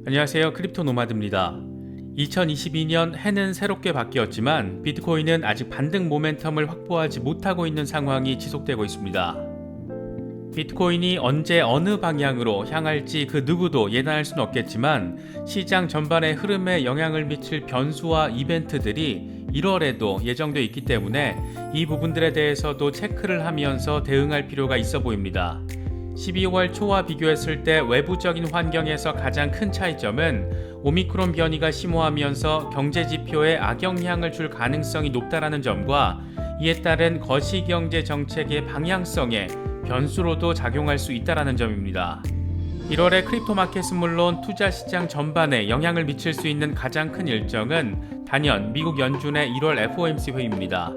안녕하세요. 크립토 노마드입니다. 2022년 해는 새롭게 바뀌었지만 비트코인은 아직 반등 모멘텀을 확보하지 못하고 있는 상황이 지속되고 있습니다. 비트코인이 언제 어느 방향으로 향할지 그 누구도 예단할 수는 없겠지만 시장 전반의 흐름에 영향을 미칠 변수와 이벤트들이 1월에도 예정되어 있기 때문에 이 부분들에 대해서도 체크를 하면서 대응할 필요가 있어 보입니다. 12월 초와 비교했을 때 외부적인 환경에서 가장 큰 차이점은 오미크론 변이가 심화하면서 경제지표에 악영향을 줄 가능성이 높다라는 점과 이에 따른 거시경제 정책의 방향성에 변수로도 작용할 수 있다는 점입니다. 1월의 크립토 마켓은 물론 투자 시장 전반에 영향을 미칠 수 있는 가장 큰 일정은 단연 미국 연준의 1월 FOMC 회의입니다.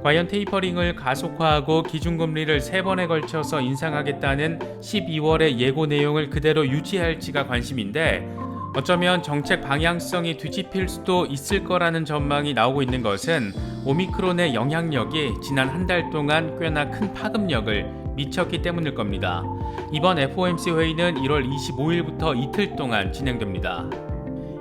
과연 테이퍼링을 가속화하고 기준금리를 3번에 걸쳐서 인상하겠다는 12월의 예고 내용을 그대로 유지할지가 관심인데 어쩌면 정책 방향성이 뒤집힐 수도 있을 거라는 전망이 나오고 있는 것은 오미크론의 영향력이 지난 한 달 동안 꽤나 큰 파급력을 미쳤기 때문일 겁니다. 이번 FOMC 회의는 1월 25일부터 이틀 동안 진행됩니다.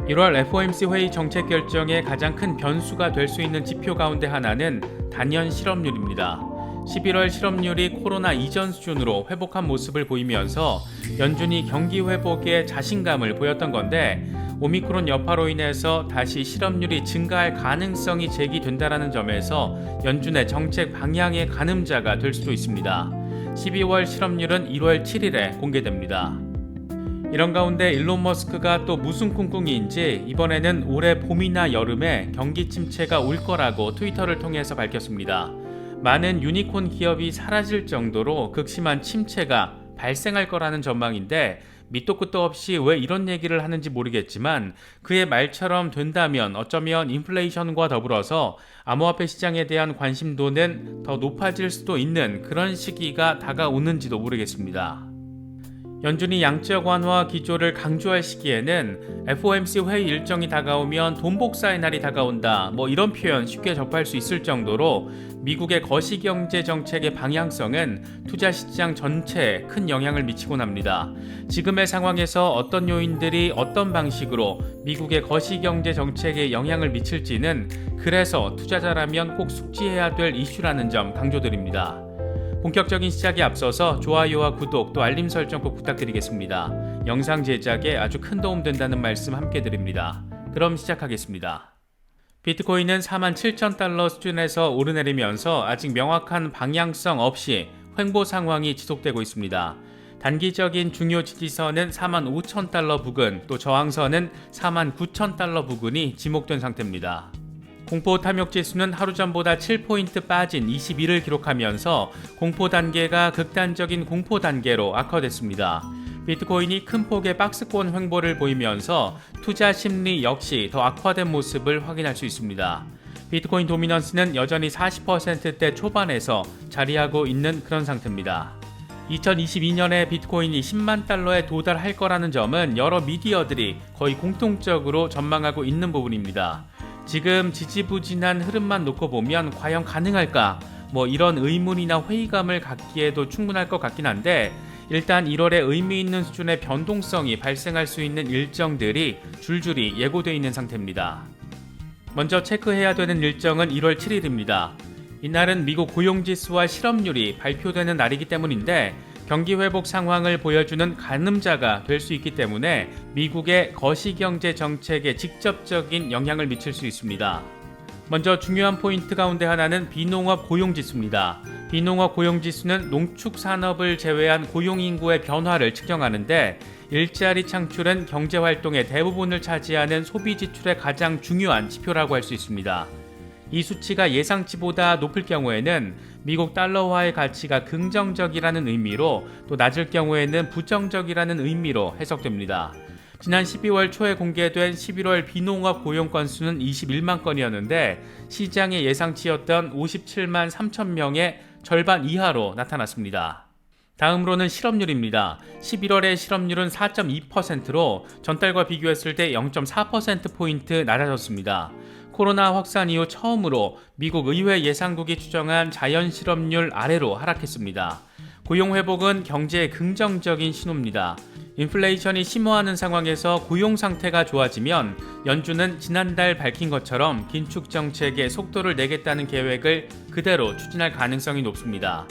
1월 FOMC 회의 정책 결정에 가장 큰 변수가 될 수 있는 지표 가운데 하나는 단연 실업률입니다. 11월 실업률이 코로나 이전 수준으로 회복한 모습을 보이면서 연준이 경기 회복에 자신감을 보였던 건데 오미크론 여파로 인해서 다시 실업률이 증가할 가능성이 제기된다는 점에서 연준의 정책 방향의 가늠자가 될 수도 있습니다. 12월 실업률은 1월 7일에 공개됩니다. 이런 가운데 일론 머스크가 또 무슨 꿍꿍이인지 이번에는 올해 봄이나 여름에 경기 침체가 올 거라고 트위터를 통해서 밝혔습니다. 많은 유니콘 기업이 사라질 정도로 극심한 침체가 발생할 거라는 전망인데 밑도 끝도 없이 왜 이런 얘기를 하는지 모르겠지만 그의 말처럼 된다면 어쩌면 인플레이션과 더불어서 암호화폐 시장에 대한 관심도는 더 높아질 수도 있는 그런 시기가 다가오는지도 모르겠습니다. 연준이 양적 완화 기조를 강조할 시기에는 FOMC 회의 일정이 다가오면 돈 복사의 날이 다가온다 이런 표현 쉽게 접할 수 있을 정도로 미국의 거시경제 정책의 방향성은 투자시장 전체에 큰 영향을 미치곤 합니다. 지금의 상황에서 어떤 요인들이 어떤 방식으로 미국의 거시경제 정책에 영향을 미칠지는 그래서 투자자라면 꼭 숙지해야 될 이슈라는 점 강조드립니다. 본격적인 시작에 앞서서 좋아요와 구독 또 알림 설정 꼭 부탁드리겠습니다. 영상 제작에 아주 큰 도움 된다는 말씀 함께 드립니다. 그럼 시작하겠습니다. 비트코인은 47,000달러 수준에서 오르내리면서 아직 명확한 방향성 없이 횡보 상황이 지속되고 있습니다. 단기적인 중요 지지선은 45,000달러 부근 또 저항선은 49,000달러 부근이 지목된 상태입니다. 공포 탐욕 지수는 하루 전보다 7포인트 빠진 21을 기록하면서 공포 단계가 극단적인 공포 단계로 악화됐습니다. 비트코인이 큰 폭의 박스권 횡보를 보이면서 투자 심리 역시 더 악화된 모습을 확인할 수 있습니다. 비트코인 도미넌스는 여전히 40%대 초반에서 자리하고 있는 그런 상태입니다. 2022년에 비트코인이 10만 달러에 도달할 거라는 점은 여러 미디어들이 거의 공통적으로 전망하고 있는 부분입니다. 지금 지지부진한 흐름만 놓고 보면 과연 가능할까? 이런 의문이나 회의감을 갖기에도 충분할 것 같긴 한데 일단 1월에 의미 있는 수준의 변동성이 발생할 수 있는 일정들이 줄줄이 예고되어 있는 상태입니다. 먼저 체크해야 되는 일정은 1월 7일입니다. 이날은 미국 고용지수와 실업률이 발표되는 날이기 때문인데 경기 회복 상황을 보여주는 가늠자가 될 수 있기 때문에 미국의 거시경제 정책에 직접적인 영향을 미칠 수 있습니다. 먼저 중요한 포인트 가운데 하나는 비농업 고용지수입니다. 비농업 고용지수는 농축산업을 제외한 고용인구의 변화를 측정하는데 일자리 창출은 경제활동의 대부분을 차지하는 소비 지출의 가장 중요한 지표라고 할 수 있습니다. 이 수치가 예상치보다 높을 경우에는 미국 달러화의 가치가 긍정적이라는 의미로 또 낮을 경우에는 부정적이라는 의미로 해석됩니다. 지난 12월 초에 공개된 11월 비농업 고용 건수는 21만 건이었는데 시장의 예상치였던 57만 3천 명의 절반 이하로 나타났습니다. 다음으로는 실업률입니다. 11월의 실업률은 4.2%로 전달과 비교했을 때 0.4%포인트 낮아졌습니다. 코로나 확산 이후 처음으로 미국 의회 예상국이 추정한 자연 실업률 아래로 하락했습니다. 고용 회복은 경제의 긍정적인 신호입니다. 인플레이션이 심화하는 상황에서 고용 상태가 좋아지면 연준은 지난달 밝힌 것처럼 긴축 정책에 속도를 내겠다는 계획을 그대로 추진할 가능성이 높습니다.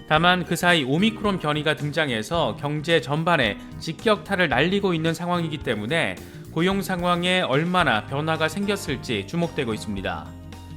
다만 그 사이 오미크론 변이가 등장해서 경제 전반에 직격탄을 날리고 있는 상황이기 때문에 고용 상황에 얼마나 변화가 생겼을지 주목되고 있습니다.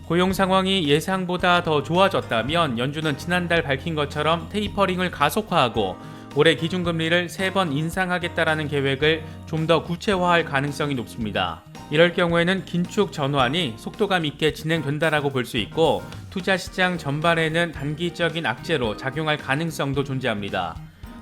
고용 상황이 예상보다 더 좋아졌다면 연준은 지난달 밝힌 것처럼 테이퍼링을 가속화하고 올해 기준금리를 3번 인상하겠다라는 계획을 좀 더 구체화할 가능성이 높습니다. 이럴 경우에는 긴축 전환이 속도감 있게 진행된다라고 볼 수 있고 투자시장 전반에는 단기적인 악재로 작용할 가능성도 존재합니다.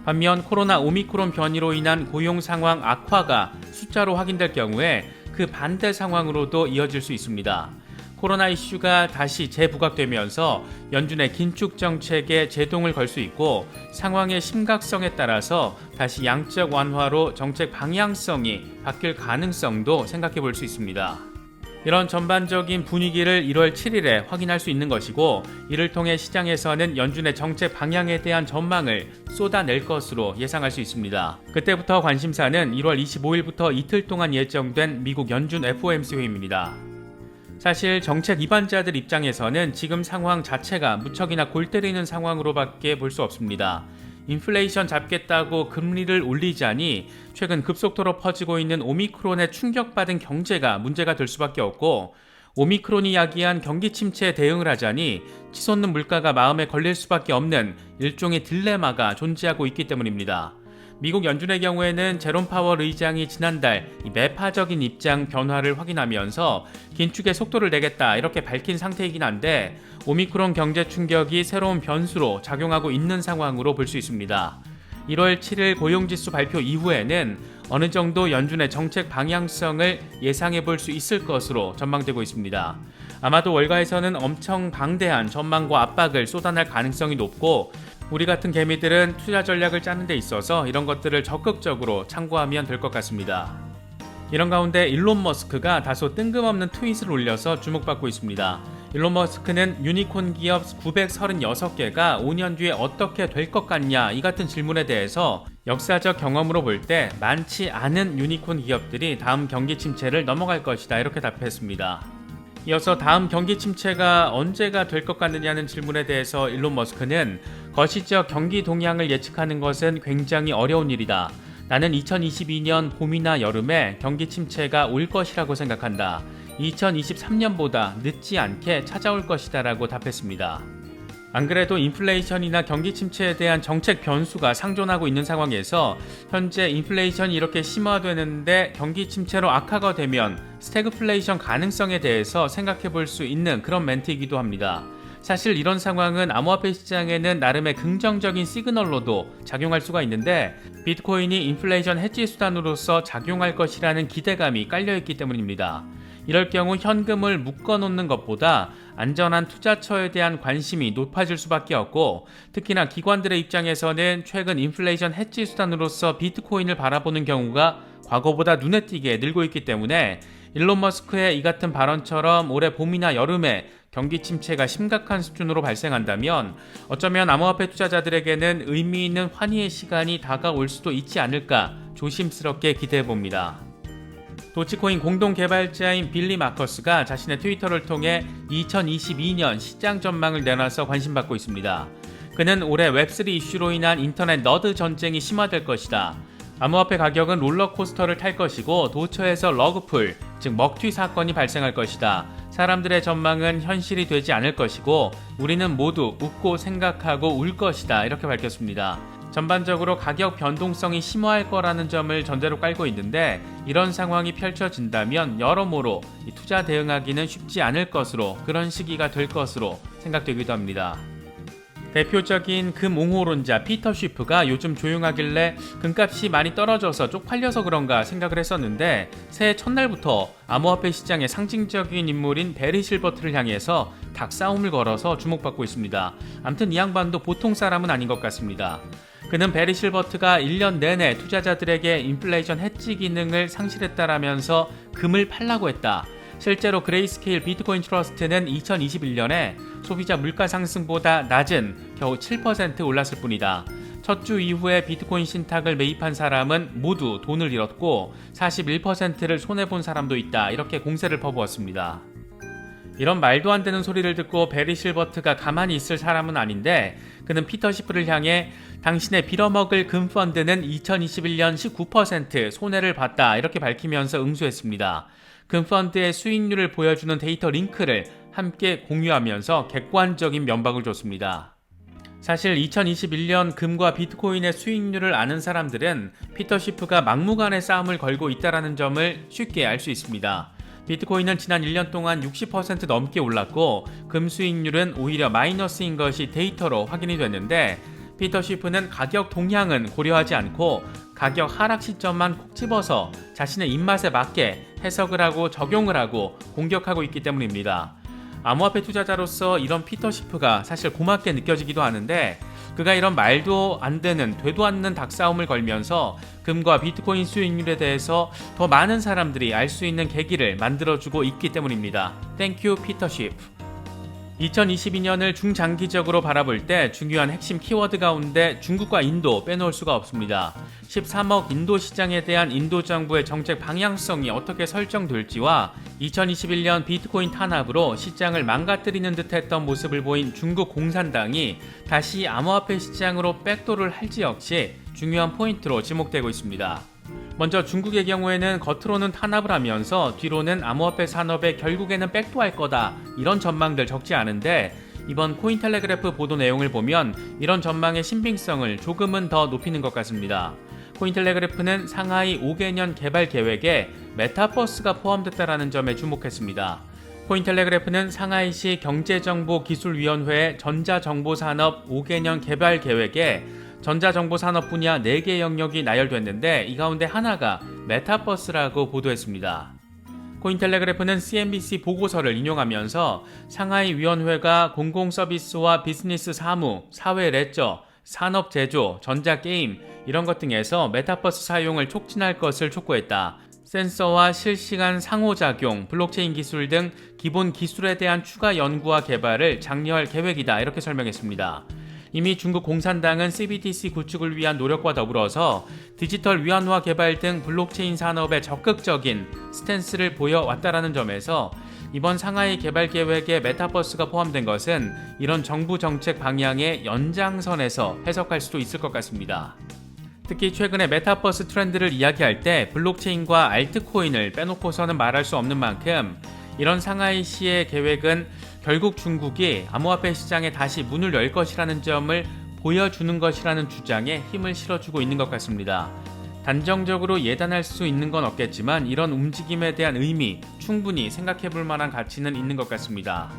반면 코로나 오미크론 변이로 인한 고용 상황 악화가 숫자로 확인될 경우에 그 반대 상황으로도 이어질 수 있습니다. 코로나 이슈가 다시 재부각되면서 연준의 긴축 정책에 제동을 걸 수 있고 상황의 심각성에 따라서 다시 양적 완화로 정책 방향성이 바뀔 가능성도 생각해 볼 수 있습니다. 이런 전반적인 분위기를 1월 7일에 확인할 수 있는 것이고 이를 통해 시장에서는 연준의 정책 방향에 대한 전망을 쏟아낼 것으로 예상할 수 있습니다. 그때부터 관심사는 1월 25일부터 이틀 동안 예정된 미국 연준 FOMC 회의입니다. 사실 정책 입안자들 입장에서는 지금 상황 자체가 무척이나 골 때리는 상황으로밖에 볼 수 없습니다. 인플레이션 잡겠다고 금리를 올리자니 최근 급속도로 퍼지고 있는 오미크론에 충격받은 경제가 문제가 될 수밖에 없고 오미크론이 야기한 경기 침체에 대응을 하자니 치솟는 물가가 마음에 걸릴 수밖에 없는 일종의 딜레마가 존재하고 있기 때문입니다. 미국 연준의 경우에는 제롬 파월 의장이 지난달 매파적인 입장 변화를 확인하면서 긴축의 속도를 내겠다 이렇게 밝힌 상태이긴 한데 오미크론 경제 충격이 새로운 변수로 작용하고 있는 상황으로 볼 수 있습니다. 1월 7일 고용지수 발표 이후에는 어느 정도 연준의 정책 방향성을 예상해 볼 수 있을 것으로 전망되고 있습니다. 아마도 월가에서는 엄청 방대한 전망과 압박을 쏟아낼 가능성이 높고 우리 같은 개미들은 투자 전략을 짜는 데 있어서 이런 것들을 적극적으로 참고하면 될 것 같습니다. 이런 가운데 일론 머스크가 다소 뜬금없는 트윗을 올려서 주목받고 있습니다. 일론 머스크는 유니콘 기업 936개가 5년 뒤에 어떻게 될 것 같냐 이 같은 질문에 대해서 역사적 경험으로 볼 때 많지 않은 유니콘 기업들이 다음 경기 침체를 넘어갈 것이다 이렇게 답했습니다. 이어서 다음 경기 침체가 언제가 될 것 같느냐는 질문에 대해서 일론 머스크는 거시적 경기 동향을 예측하는 것은 굉장히 어려운 일이다. 나는 2022년 봄이나 여름에 경기 침체가 올 것이라고 생각한다. 2023년보다 늦지 않게 찾아올 것이다 라고 답했습니다. 안 그래도 인플레이션이나 경기 침체에 대한 정책 변수가 상존하고 있는 상황에서 현재 인플레이션이 이렇게 심화되는데 경기 침체로 악화가 되면 스태그플레이션 가능성에 대해서 생각해 볼 수 있는 그런 멘트이기도 합니다. 사실 이런 상황은 암호화폐 시장에는 나름의 긍정적인 시그널로도 작용할 수가 있는데 비트코인이 인플레이션 해지 수단으로서 작용할 것이라는 기대감이 깔려있기 때문입니다. 이럴 경우 현금을 묶어놓는 것보다 안전한 투자처에 대한 관심이 높아질 수밖에 없고 특히나 기관들의 입장에서는 최근 인플레이션 해지 수단으로서 비트코인을 바라보는 경우가 과거보다 눈에 띄게 늘고 있기 때문에 일론 머스크의 이 같은 발언처럼 올해 봄이나 여름에 경기 침체가 심각한 수준으로 발생한다면 어쩌면 암호화폐 투자자들에게는 의미 있는 환희의 시간이 다가올 수도 있지 않을까 조심스럽게 기대해봅니다. 도치코인 공동 개발자인 빌리 마커스가 자신의 트위터를 통해 2022년 시장 전망을 내놔서 관심받고 있습니다. 그는 올해 웹3 이슈로 인한 인터넷 너드 전쟁이 심화될 것이다. 암호화폐 가격은 롤러코스터를 탈 것이고 도처에서 러그풀, 즉 먹튀 사건이 발생할 것이다. 사람들의 전망은 현실이 되지 않을 것이고 우리는 모두 웃고 생각하고 울 것이다. 이렇게 밝혔습니다. 전반적으로 가격 변동성이 심화할 거라는 점을 전제로 깔고 있는데 이런 상황이 펼쳐진다면 여러모로 투자 대응하기는 쉽지 않을 것으로 그런 시기가 될 것으로 생각되기도 합니다. 대표적인 금옹호론자 피터 쉬프가 요즘 조용하길래 금값이 많이 떨어져서 쪽팔려서 그런가 생각을 했었는데 새해 첫날부터 암호화폐 시장의 상징적인 인물인 베리 실버트를 향해서 닭싸움을 걸어서 주목받고 있습니다. 아무튼 이 양반도 보통 사람은 아닌 것 같습니다. 그는 베리 실버트가 1년 내내 투자자들에게 인플레이션 해지 기능을 상실했다라면서 금을 팔라고 했다. 실제로 그레이스케일 비트코인 트러스트는 2021년에 소비자 물가 상승보다 낮은 겨우 7% 올랐을 뿐이다. 첫 주 이후에 비트코인 신탁을 매입한 사람은 모두 돈을 잃었고 41%를 손해본 사람도 있다. 이렇게 공세를 퍼부었습니다. 이런 말도 안 되는 소리를 듣고 베리 실버트가 가만히 있을 사람은 아닌데 그는 피터 시프를 향해 당신의 빌어먹을 금펀드는 2021년 19% 손해를 봤다. 이렇게 밝히면서 응수했습니다. 금펀드의 수익률을 보여주는 데이터 링크를 함께 공유하면서 객관적인 면박을 줬습니다. 사실 2021년 금과 비트코인의 수익률을 아는 사람들은 피터 시프가 막무가내 싸움을 걸고 있다는 점을 쉽게 알 수 있습니다. 비트코인은 지난 1년 동안 60% 넘게 올랐고 금 수익률은 오히려 마이너스인 것이 데이터로 확인이 됐는데 피터 시프는 가격 동향은 고려하지 않고 가격 하락 시점만 콕 집어서 자신의 입맛에 맞게 해석을 하고 적용을 하고 공격하고 있기 때문입니다. 암호화폐 투자자로서 이런 피터 시프가 사실 고맙게 느껴지기도 하는데 그가 이런 말도 안 되는 되도 않는 닭싸움을 걸면서 금과 비트코인 수익률에 대해서 더 많은 사람들이 알 수 있는 계기를 만들어주고 있기 때문입니다. 땡큐 피터 시프. 2022년을 중장기적으로 바라볼 때 중요한 핵심 키워드 가운데 중국과 인도 빼놓을 수가 없습니다. 13억 인도 시장에 대한 인도 정부의 정책 방향성이 어떻게 설정될지와 2021년 비트코인 탄압으로 시장을 망가뜨리는 듯했던 모습을 보인 중국 공산당이 다시 암호화폐 시장으로 백도를 할지 역시 중요한 포인트로 지목되고 있습니다. 먼저 중국의 경우에는 겉으로는 탄압을 하면서 뒤로는 암호화폐 산업에 결국에는 백도할 거다 이런 전망들 적지 않은데 이번 코인텔레그래프 보도 내용을 보면 이런 전망의 신빙성을 조금은 더 높이는 것 같습니다. 코인텔레그래프는 상하이 5개년 개발 계획에 메타버스가 포함됐다는 점에 주목했습니다. 코인텔레그래프는 상하이시 경제정보기술위원회의 전자정보산업 5개년 개발 계획에 전자정보산업 분야 4개 영역이 나열됐는데 이 가운데 하나가 메타버스라고 보도했습니다. 코인텔레그래프는 CNBC 보고서를 인용하면서 상하이 위원회가 공공서비스와 비즈니스 사무, 사회 레저, 산업 제조, 전자게임 이런 것 등에서 메타버스 사용을 촉진할 것을 촉구했다. 센서와 실시간 상호작용, 블록체인 기술 등 기본 기술에 대한 추가 연구와 개발을 장려할 계획이다. 이렇게 설명했습니다. 이미 중국 공산당은 CBDC 구축을 위한 노력과 더불어서 디지털 위안화 개발 등 블록체인 산업에 적극적인 스탠스를 보여왔다는 점에서 이번 상하이 개발 계획에 메타버스가 포함된 것은 이런 정부 정책 방향의 연장선에서 해석할 수도 있을 것 같습니다. 특히 최근에 메타버스 트렌드를 이야기할 때 블록체인과 알트코인을 빼놓고서는 말할 수 없는 만큼 이런 상하이시의 계획은 결국 중국이 암호화폐 시장에 다시 문을 열 것이라는 점을 보여주는 것이라는 주장에 힘을 실어주고 있는 것 같습니다. 단정적으로 예단할 수 있는 건 없겠지만 이런 움직임에 대한 의미 충분히 생각해 볼 만한 가치는 있는 것 같습니다.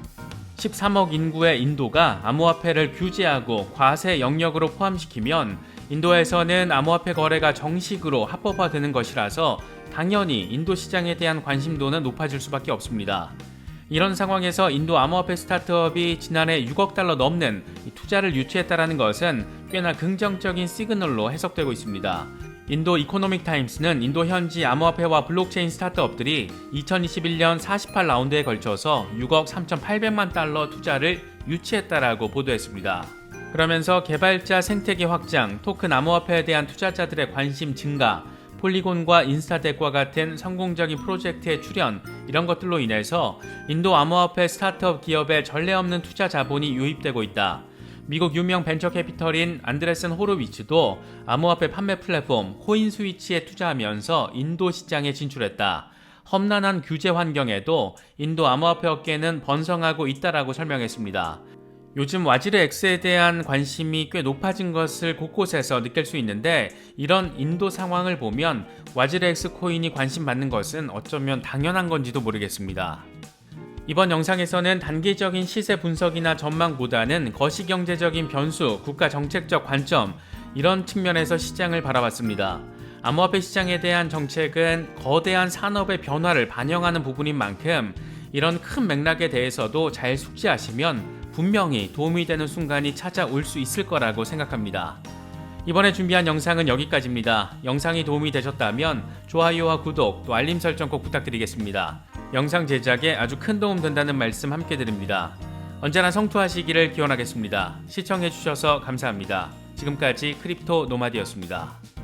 13억 인구의 인도가 암호화폐를 규제하고 과세 영역으로 포함시키면 인도에서는 암호화폐 거래가 정식으로 합법화되는 것이라서 당연히 인도 시장에 대한 관심도는 높아질 수밖에 없습니다. 이런 상황에서 인도 암호화폐 스타트업이 지난해 6억 달러 넘는 투자를 유치했다는 것은 꽤나 긍정적인 시그널로 해석되고 있습니다. 인도 이코노믹 타임스는 인도 현지 암호화폐와 블록체인 스타트업들이 2021년 48라운드에 걸쳐서 6억 3,800만 달러 투자를 유치했다라고 보도했습니다. 그러면서 개발자 생태계 확장, 토큰 암호화폐에 대한 투자자들의 관심 증가, 폴리곤과 인스타덱과 같은 성공적인 프로젝트의 출현 이런 것들로 인해서 인도 암호화폐 스타트업 기업에 전례 없는 투자 자본이 유입되고 있다. 미국 유명 벤처 캐피털인 안드레슨 호로위츠도 암호화폐 판매 플랫폼 코인스위치에 투자하면서 인도 시장에 진출했다. 험난한 규제 환경에도 인도 암호화폐 업계는 번성하고 있다라고 설명했습니다. 요즘 와지르X에 대한 관심이 꽤 높아진 것을 곳곳에서 느낄 수 있는데 이런 인도 상황을 보면 와지르X 코인이 관심받는 것은 어쩌면 당연한 건지도 모르겠습니다. 이번 영상에서는 단기적인 시세 분석이나 전망보다는 거시경제적인 변수, 국가 정책적 관점 이런 측면에서 시장을 바라봤습니다. 암호화폐 시장에 대한 정책은 거대한 산업의 변화를 반영하는 부분인 만큼 이런 큰 맥락에 대해서도 잘 숙지하시면 분명히 도움이 되는 순간이 찾아올 수 있을 거라고 생각합니다. 이번에 준비한 영상은 여기까지입니다. 영상이 도움이 되셨다면 좋아요와 구독 또 알림 설정 꼭 부탁드리겠습니다. 영상 제작에 아주 큰 도움 된다는 말씀 함께 드립니다. 언제나 성투하시기를 기원하겠습니다. 시청해주셔서 감사합니다. 지금까지 크립토 노마디였습니다.